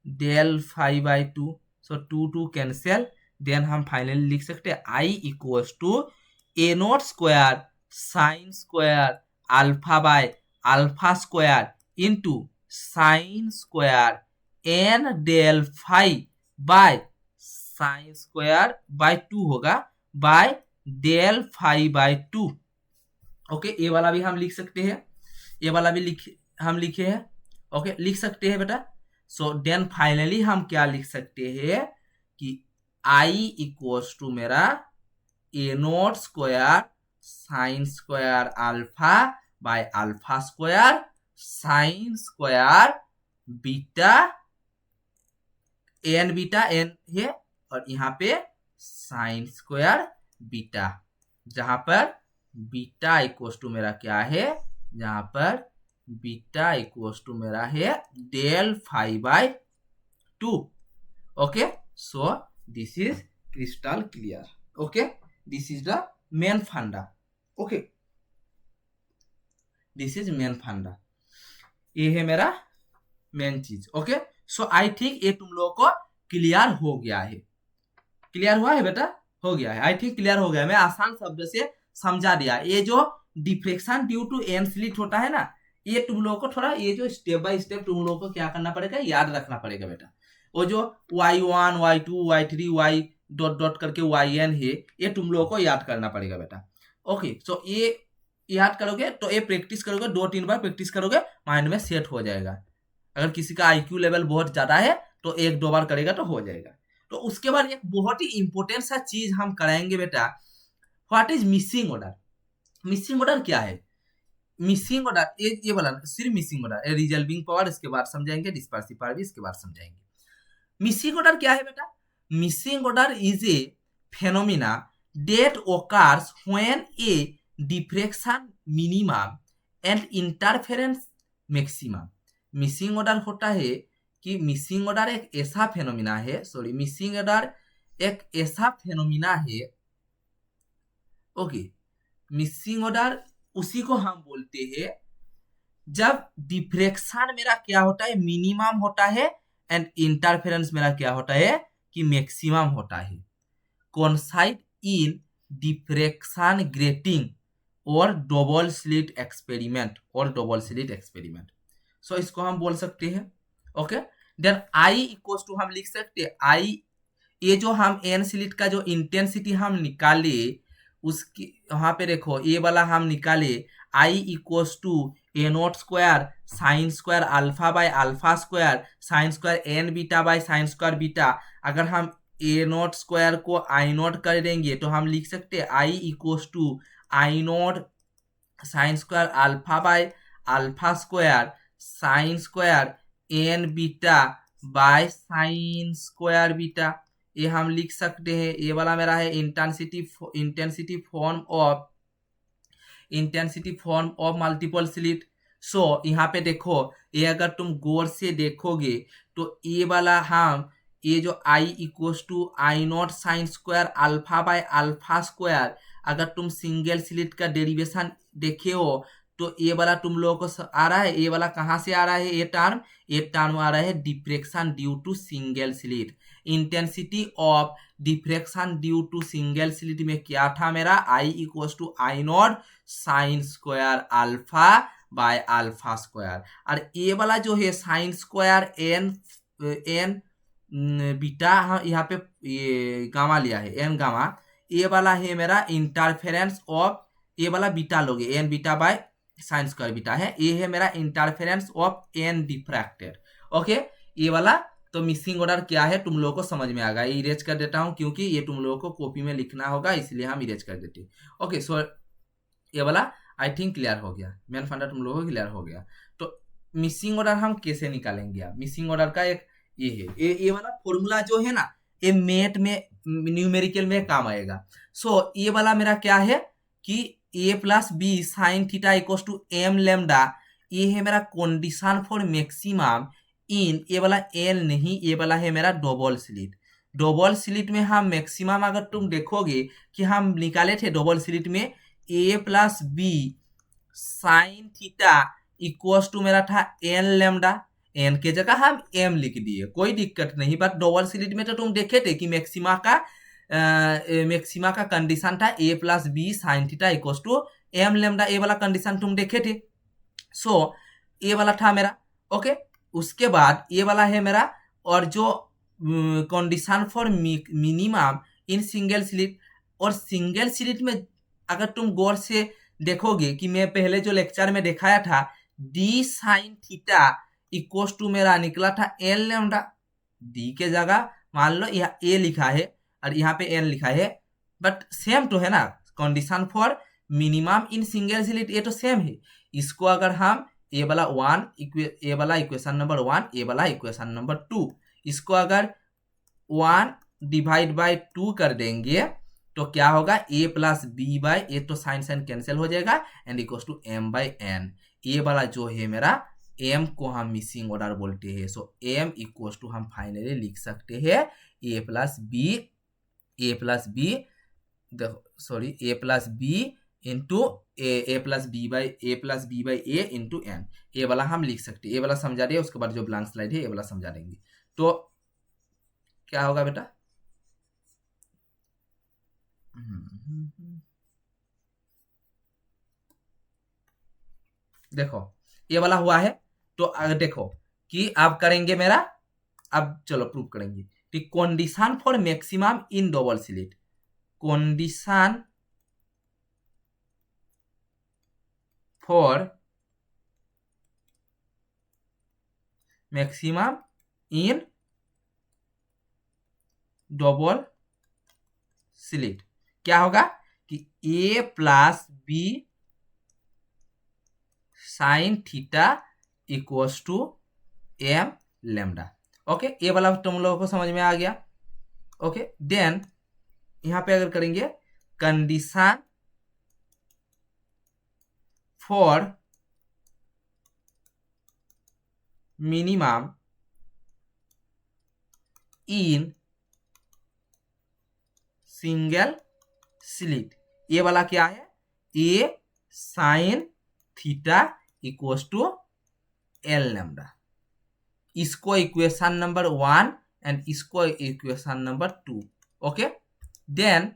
Speaker 1: del five by two, so two cancel, then हम फाइनली लिख सकते हैं I equals to A naught square sine square alpha by alpha square into sine square N del phi by sine square by 2 होगा by del phi by 2। Okay, ये वाला भी हम लिख सकते हैं, ये वाला भी हम लिखे हैं। ओके, लिख सकते हैं बेटा। सो देन फाइनली हम क्या लिख सकते हैं कि आई इक्वल्स टू मेरा A naught square sine square alpha by alpha square sine square beta N beta N है और यहाँ पे साइन स्क्वायर बीटा, जहां पर बीटा इक्वल्स टू मेरा क्या है, जहां पर बीटा इक्वल्स टू मेरा है del phi by 2। Okay, so this is crystal clear. Okay, this is the main funda. Okay, this is main funda, ये है मेरा मेन चीज। ओके, सो आई थिंक ये तुम लोगों को क्लियर हो गया है। क्लियर हुआ है बेटा? हो गया है, आई थिंक क्लियर हो गया। मैं आसान शब्द से समझा दिया। ये जो diffraction due to N slit होता है ना, ये तुम लोगों को थोड़ा, ये जो स्टेप बाय स्टेप तुम लोगों को क्या करना पड़ेगा, याद रखना पड़ेगा बेटा। वो जो y1 y2 y3 y dot dot करके yn है, ये तुम लोगों को याद करना पड़ेगा बेटा। ओके, सो ये याद करोगे तो ये प्रैक्टिस करोगे, 2-3 बार प्रैक्टिस करोगे, माइंड में सेट हो जाएगा। अगर किसी का IQ लेवल बहुत ज्यादा है तो 1-2 बार करेगा तो हो जाएगा। तो उसके बाद एक बहुत ही इंपॉर्टेंट सा चीज हम कराएंगे बेटा, what is missing order. Missing order क्या है? मिसिंग ऑर्डर ये वाला सिर्फ मिसिंग ऑर्डर, रिजल्विंग पावर इसके बाद समझाएंगे, डिस्पर्सिव पावर भी इसके बाद समझाएंगे। मिसिंग ऑर्डर क्या है बेटा? Missing order is a phenomena that occurs when A diffraction minimum and interference maximum. Missing order होता है कि मिसिंग ऑर्डर एक ऐसा फेनोमेना है, सॉरी, मिसिंग ऑर्डर एक ऐसा फेनोमेना है। ओके, मिसिंग ऑर्डर उसी को हम बोलते हैं जब डिफ्रेक्शन मेरा क्या होता है, मिनिमम होता है, एंड इंटरफेरेंस मेरा क्या होता है कि मैक्सिमम होता है। कॉन्साइड इन डिफ्रेक्शन ग्रेटिंग और डबल स्लिट एक्सपेरिमेंट सो इसको हम बोल सकते हैं। Okay, then I equals to हम लिख सकते हैं आई, ये जो हम एन स्लिट का जो इंटेंसिटी हम निकाले, उसकी वहां पे देखो ये वाला हम निकाले I equals to A naught square sine square alpha by alpha square sine square N beta by sine square beta. अगर हम ए नॉट स्क्वायर को आई नॉट कर देंगे तो हम लिख सकते हैं I equals to I naught sine square alpha by alpha square sine square N beta by sine square beta. ये हम लिख सकते हैं। ये वाला मेरा है intensity form of multiple slit. So यहाँ पे देखो, ये अगर तुम गौर से देखोगे तो ये वाला हम ये जो I equals to I naught sine square alpha by alpha square, अगर तुम सिंगल स्लिट का डेरिवेशन देखे हो तो ये वाला तुम लोगों को आ रहा है, ये वाला कहाँ से आ रहा है, ये टर्म आ रहा है diffraction due to single slit. Intensity of diffraction due to single slit में क्या था मेरा, I equals to I naught sine square alpha by alpha square. और ये वाला जो है साइन स्क्वायर एन बीटा, यहाँ पे ये गामा लिया है, एन गामा, ये वाला है मेरा इंटरफेरेंस ऑफ, ये वाला बीटा लोगे N beta by sine square beta है, ये है मेरा interference of N diffracted. Okay, ये वाला तो मिसिंग ऑर्डर क्या है तुम लोगों को समझ में आ गया। इरेज कर देता हूं क्योंकि ये तुम लोगों को कॉपी में लिखना होगा, इसलिए हम इरेज कर देते हैं। ओके, सो ये वाला आई थिंक क्लियर हो गया, मेन फंडा तुम लोगों को क्लियर हो गया। तो मिसिंग ऑर्डर हम कैसे निकालेंगे? आप मिसिंग ऑर्डर का एक ये है, ये वाला फॉर्मूला जो है ना, ये मैथ में न्यूमेरिकल में काम आएगा। सो ये वाला मेरा क्या है कि A plus B sine theta equals to M lambda, ये है मेरा कंडीशन फॉर मैक्सिमम इन, ये वाला एल नहीं, ये वाला है मेरा डबल स्लिट। डबल स्लिट में हम मैक्सिमम अगर तुम देखोगे कि हम निकाले थे डबल स्लिट में A plus B sine theta equals to मेरा था एन लेमडा, एन के जगह हम एम लिख दिए, कोई दिक्कत नहीं। बट डबल स्लिट में तो तुम देखे थे कि मैक्सिमा का मैक्सिमा का कंडीशन था A plus B sine theta equal to M lambda, A वाला कंडीशन तुम देखे थे। सो ये वाला था मेरा, ओके। उसके बाद ये वाला है मेरा, और जो condition for minimum in single slit, और सिंगल स्लिट में अगर तुम गौर से देखोगे कि मैं पहले जो लेक्चर में दिखाया था D sine theta equal to मेरा निकला था एन लेमडा, डी के जगह मान लो यहाँ ए लिखा है और यहाँ पे एन लिखा है, बट सेम तो है ना, condition for minimum in single slit ये तो सेम है। इसको अगर हम ए वाला इक्वेशन नंबर 1, ए वाला इक्वेशन नंबर 2, इसको अगर 1 डिवाइड बाय 2 कर देंगे तो क्या होगा, A plus B by, A तो साइन साइन कैंसिल हो जाएगा, and equal to M by N. ये वाला जो है मेरा एम को हम मिसिंग ऑर्डर बोलते हैं। सो एम इक्वल टू हम फाइनली लिख सकते हैं A plus B into A plus B by A into N. A वाला हम लिख सकते हैं, ए वाला समझा दिया, उसके बाद जो ब्लैंक स्लाइड है ए वाला समझा देंगे। तो क्या होगा बेटा, देखो ये वाला हुआ है। तो अगर देखो कि आप करेंगे मेरा, अब चलो प्रूव करेंगे कि condition for maximum in double slit, condition for maximum in double slit क्या होगा कि A plus B sine theta equals to M lambda. Okay, ये वाला तुम लोगों को समझ में आ गया। ओके, देन यहां पे अगर करेंगे condition for minimum in single slit, ये वाला क्या है, A sine theta equals to L lambda. इसको इक्वेशन नंबर 1 एंड इसको equation number 2। Okay, then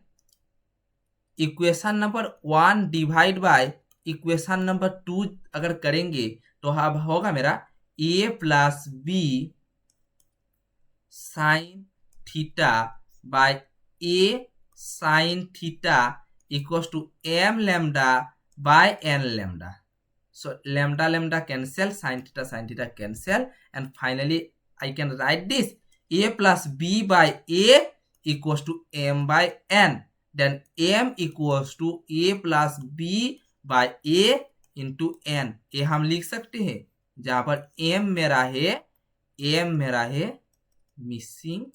Speaker 1: equation number 1 divide by equation number 2 अगर करेंगे तो अब होगा मेरा A plus B sine theta by A sine theta equals to M lambda by N lambda. So lambda cancel, sin theta cancel, and finally I can write this a plus b by a equals to m by n. Then m equals to a plus b by a into n. ये हम लिख सकते हैं जहां पर m मेरा है missing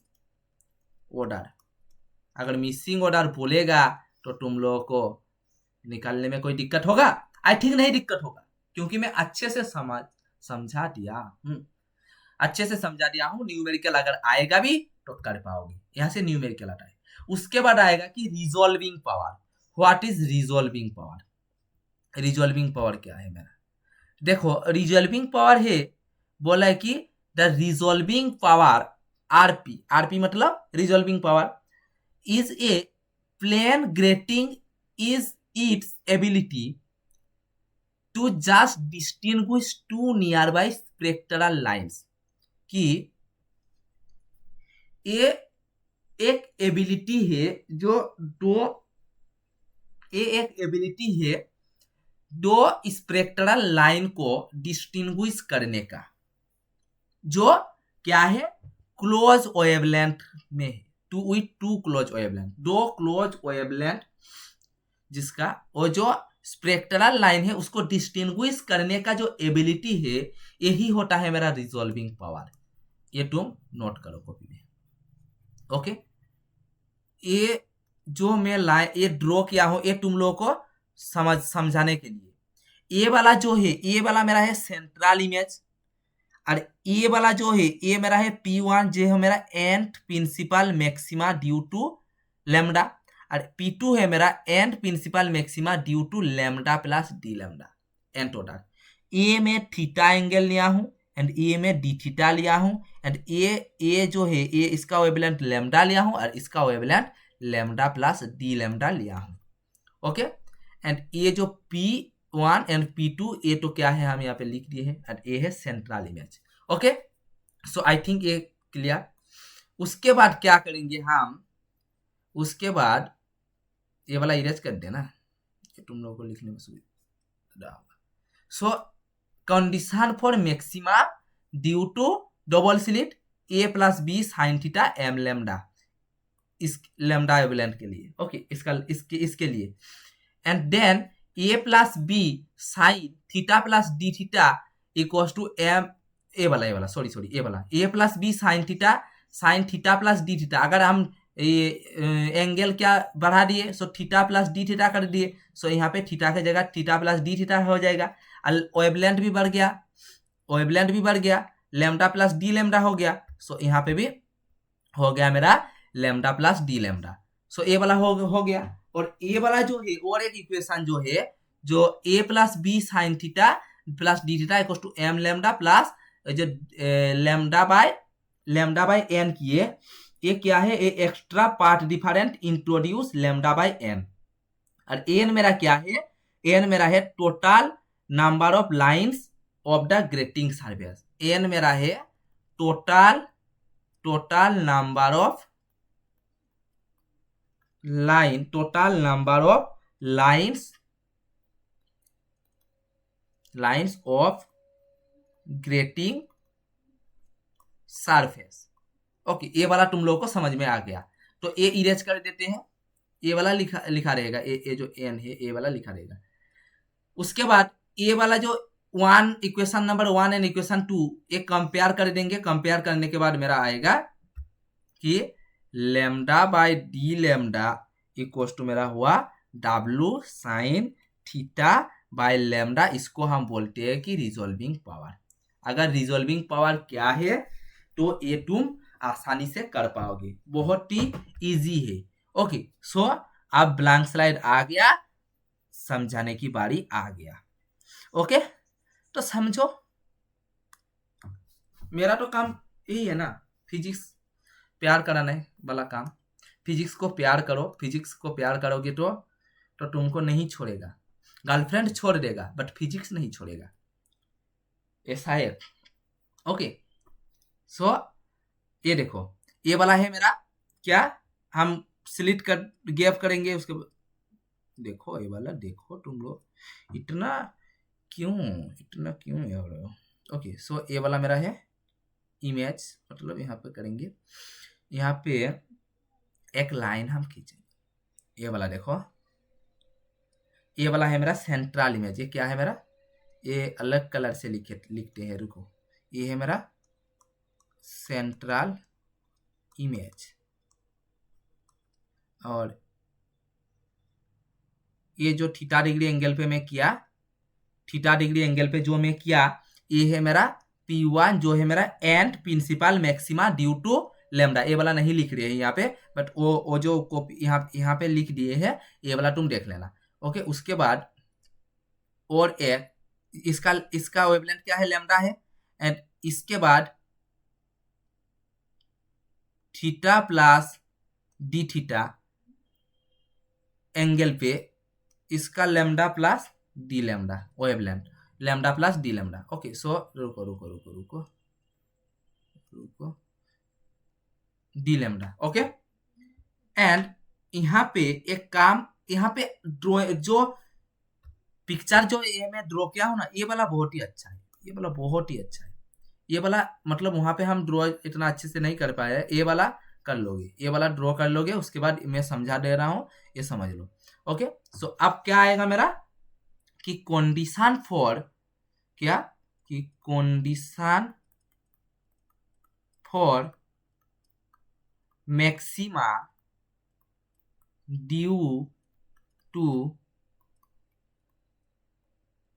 Speaker 1: order. अगर मिसिंग ऑर्डर बोलेगा तो तुम लोगों को निकालने में कोई दिक्कत होगा? आई थिंक नहीं दिक्कत होगा, क्योंकि मैं अच्छे से समझा दिया हूं। न्यूमेरिकल अगर आएगा भी तो कर पाओगे। यहां से न्यूमेरिकल आता है, उसके बाद आएगा कि resolving power. What is resolving power? Resolving power क्या है मेरा? देखो, रिजॉल्विंग पावर है, बोला है कि द रिजॉल्विंग पावर आरपी मतलब resolving power is a plane grating is its ability to just distinguish two nearby spectral lines। कि ये एक एबिलिटी है जो दो स्पेक्ट्रल लाइन को डिस्टिंग्विश करने का, जो क्या है, क्लोज वेवलेंथ में है, टू क्लोज वेवलेंथ, दो क्लोज वेवलेंथ जिसका, और जो स्पेक्ट्रल लाइन है उसको डिस्टिंग्विश करने का जो एबिलिटी है, यही होता है मेरा रिजॉल्विंग पावर। ये तुम नोट करो कॉपी में। ओके, ये जो मैं ये ड्रॉ किया हूं, ये तुम लोगों को समझाने के लिए। ये वाला जो है, ये वाला मेरा है सेंट्रल इमेज, और ये वाला जो है ये मेरा है P1, जो है मेरा nth principal maxima due to lambda, और P2 है मेरा and principal maxima due to lambda plus D lambda N total. A में थीटा एंगल लिया हूं एंड ए में डी थीटा लिया हूं, एंड ए जो है ये इसका वेवलेंथ लैम्डा लिया हूं और इसका wavelength lambda plus D lambda लिया हूँ। ओके, एंड ये जो P1 एंड P2 ये तो क्या है हम यहाँ पे लिख दिए हैं, एंड ये है central image. Okay, so I think ये क्लियर। उसके बाद क्या करेंगे हम, उसके बाद ये वाला इरेज कर देना, ये तुम लोगों को लिखने में सुविधा होगा। So condition for maxima due to double slit A plus B sine theta M lambda, इस लेमडा एवलेंट के लिए। ओके, इसके लिए and then A plus B sine theta plus D theta equals to M, A वाला sorry A वाला A plus B sine theta plus D theta. अगर हम ये एंगल क्या बढ़ा दिए, so theta plus D theta कर दिए, सो यहाँ पे थीटा की जगह थीटा प्लस डी थीटा हो जाएगा। वेवलेंथ भी बढ़ गया, लेमडा प्लस डी लेमडा हो गया, सो यहाँ पे भी हो गया मेरा lambda plus D lambda. So ए वाला हो गया। और ए वाला जो है और एक इक्वेशन जो है, जो A plus B sine theta plus D theta equal to M lambda plus जो लेमडा बाय एन किए, ये क्या है, ये extra path different introduce lambda by N. और एन मेरा क्या है, एन मेरा है total number of lines of the grating surface. N मेरा है total number of lines of grating surface. Okay, ये वाला तुम लोगों को समझ में आ गया, तो ये इरेज कर देते हैं, ये वाला लिखा रहेगा, ये जो एन है ये वाला लिखा रहेगा। उसके बाद ये वाला जो इक्वेशन नंबर 1 एंड इक्वेशन 2 ये कंपेयर कर देंगे। कंपेयर करने के बाद मेरा आएगा कि lambda by D lambda equal to मेरा हुआ W sine theta by lambda. इसको हम बोलते हैं कि रिजोल्विंग पावर। अगर रिजोल्विंग पावर क्या है तो ये तुम आसानी से कर पाओगे, बहुत ही इजी है। ओके, सो अब ब्लैंक स्लाइड आ गया, समझाने की बारी आ गया। ओके, तो समझो, मेरा तो काम यही है ना, फिजिक्स प्यार कराना है वाला काम। फिजिक्स को प्यार करो, फिजिक्स को प्यार करोगे तो तुमको नहीं छोड़ेगा। गर्लफ्रेंड छोड़ देगा बट फिजिक्स नहीं छोड़ेगा, ऐसा है। ओके, सो ये देखो, ये वाला है मेरा क्या, हम स्लिट कर गैप करेंगे, उसके देखो ये वाला, देखो तुम लोग इतना क्यों यार। ओके, सो ये वाला मेरा है इमेज, मतलब यहाँ पे करेंगे, यहाँ पे एक लाइन हम खींचेंगे। ये वाला देखो, ये वाला है मेरा सेंट्रल इमेज। ये क्या है मेरा, ये अलग कलर से लिखते हैं, रुको, ये है मेरा सेंट्रल इमेज। और ये जो थीटा डिग्री एंगल पे मैं किया, थीटा डिग्री एंगल पे जो मैं किया, ये है मेरा P1 जो है मेरा and principal maxima due to lambda. ये वाला नहीं लिख रहे हैं यहाँ पे, बट वो जो कॉपी यहाँ पे लिख दिए हैं, ये वाला तुम देख लेना। ओके, उसके बाद और एक इसका वेवलेंथ क्या है, लेमडा है, एंड इसके बाद theta plus D theta angle पे इसका lambda plus D lambda wavelength, lambda plus D lambda. Okay, so रुको डी लेमडा। ओके, एंड यहाँ पे एक काम, यहाँ पे जो पिक्चर जो ये मैं ड्रॉ किया हूँ ना, ये वाला बहुत ही अच्छा है, ये वाला बहुत ही अच्छा है। ये वाला मतलब वहां पे हम ड्रॉ इतना अच्छे से नहीं कर पाए, ये वाला कर लोगे, ये वाला ड्रॉ कर लोगे, उसके बाद मैं समझा दे रहा हूँ, ये समझ लो। ओके, सो अब क्या आएगा मेरा कि कंडीशन फॉर क्या, कि condition for maxima due to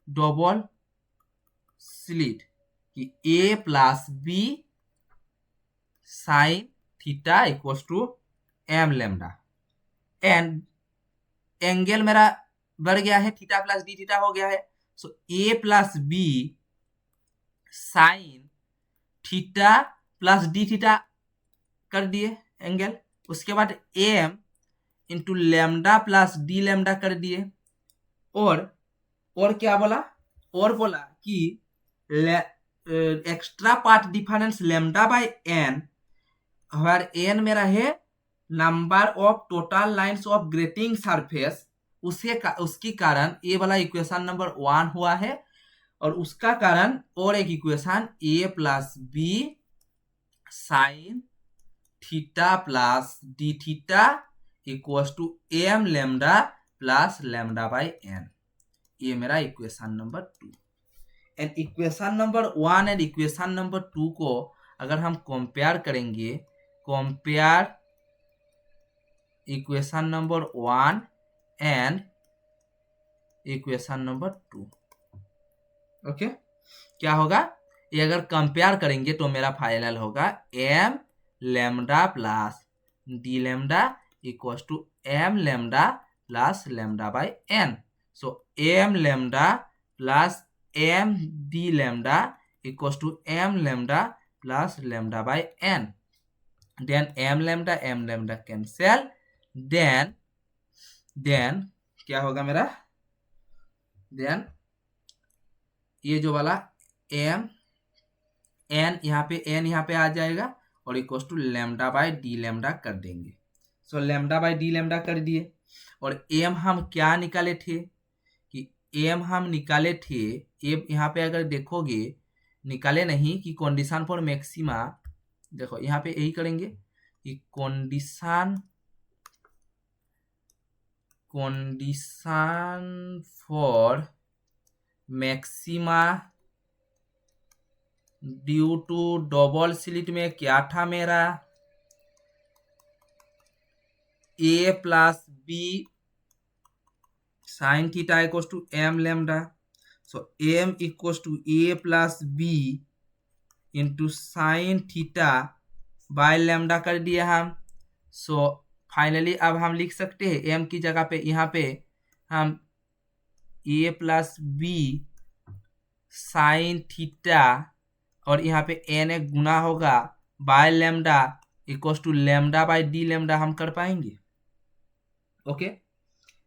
Speaker 1: double slit कि A plus B sine theta equals to M lambda, and angle मेरा बढ़ गया है, थीटा प्लस डी थीटा हो गया है। So A plus B sine theta plus D theta कर दिए एंगल। उसके बाद M into lambda plus D lambda कर दिए। और क्या बोला, और बोला कि extra path difference lambda by N, where N मेरा है number of total lines of grating surface, उसकी कारण ये वाला इक्वेशन नंबर 1 हुआ है। और उसका कारण और एक equation A plus B sine theta plus D theta equals to M lambda plus lambda by N, ये मेरा equation number 2। And equation number 1 and equation number 2 को अगर हम कंपेयर करेंगे, compare equation number 1 and equation number 2, okay, क्या होगा, ये अगर कंपेयर करेंगे तो मेरा फाइनल होगा M lambda plus D lambda equals to M lambda plus lambda by N. So M lambda plus M D lambda equals to M lambda plus lambda by N. Then M lambda cancel, then क्या होगा मेरा, then ये जो वाला M N यहाँ पे आ जाएगा और equals to lambda by D lambda कर देंगे। So lambda by D lambda कर दिए। और एम हम क्या निकाले थे, कि एम हम निकाले थे, एम यहाँ पे अगर देखोगे निकाले नहीं कि कंडीशन फॉर मैक्सिमा, देखो यहाँ पे यही करेंगे कि condition for maxima due to double slit में क्या था मेरा, A plus B sine theta equals to M lambda. So M equals to A plus B into sine theta by lambda कर दिया हम। सो फाइनली अब हम लिख सकते हैं एम की जगह पे यहाँ पे हम A plus B sine theta और यहाँ पे एन एक गुना होगा by lambda equals to lambda by D lambda हम कर पाएंगे, ओके।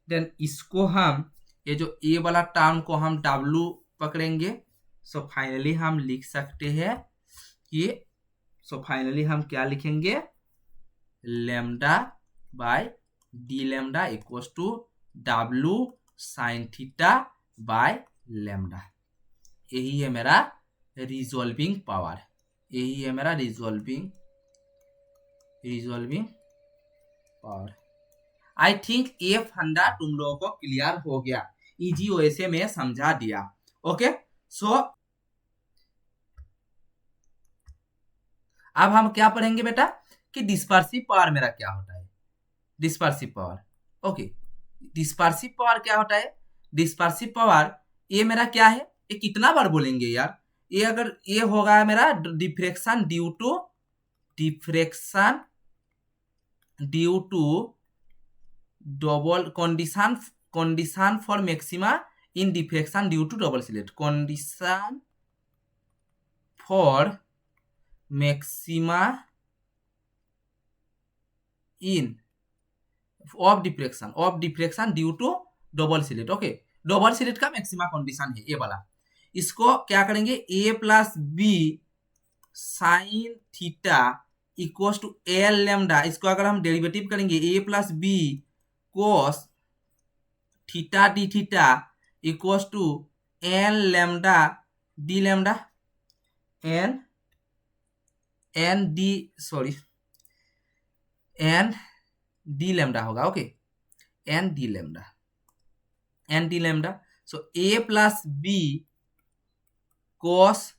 Speaker 1: देन इसको हम ये जो ए वाला टर्म को हम डब्लू पकड़ेंगे। सो फाइनली हम लिख सकते हैं कि फाइनली हम क्या लिखेंगे, lambda by D lambda equals to W sine theta by lambda. यही है मेरा रिजॉल्विंग पावर, यही है मेरा रिजॉल्विंग पावर। आई थिंक ये फंडा तुम लोगों को क्लियर हो गया, इजी वे से मैं समझा दिया, ओके। सो अब हम क्या पढ़ेंगे बेटा कि डिस्पर्सिव पावर मेरा क्या होता है, dispersive power, okay. Dispersive power क्या होता है, डिस्पर्सिव पावर ये मेरा क्या है, ये कितना बार बोलेंगे यार, ये अगर ये होगा मेरा diffraction due to double condition for maxima in diffraction due to double slit, condition for maxima in of diffraction due to double slit, okay. Double slit का मैक्सिमा कंडीशन है ये वाला। इसको क्या करेंगे, A plus B sine theta equals to L lambda, इसको अगर हम डेरिवेटिव करेंगे A plus B cos theta D theta equals to N lambda D lambda, N D lambda होगा, okay, n D lambda. So A plus B cos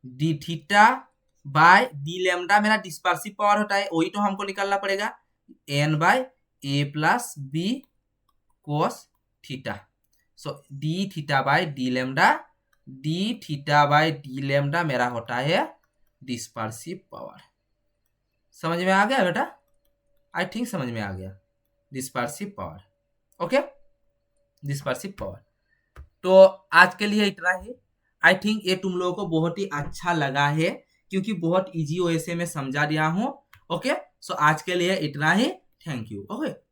Speaker 1: d theta by D lambda मेरा dispersive power होता है, वही तो हमको निकालना पड़ेगा, n by A plus B cos theta. So d theta by D lambda मेरा होता है डिस्पर्सिव पावर। समझ में आ गया बेटा, आई थिंक समझ में आ गया, dispersive power, okay, dispersive power. तो आज के लिए इतना ही। आई थिंक ये तुम लोगों को बहुत ही अच्छा लगा है, क्योंकि बहुत इजी वे से मैं समझा दिया हूँ। ओके, सो आज के लिए इतना ही। Thank you. ओके।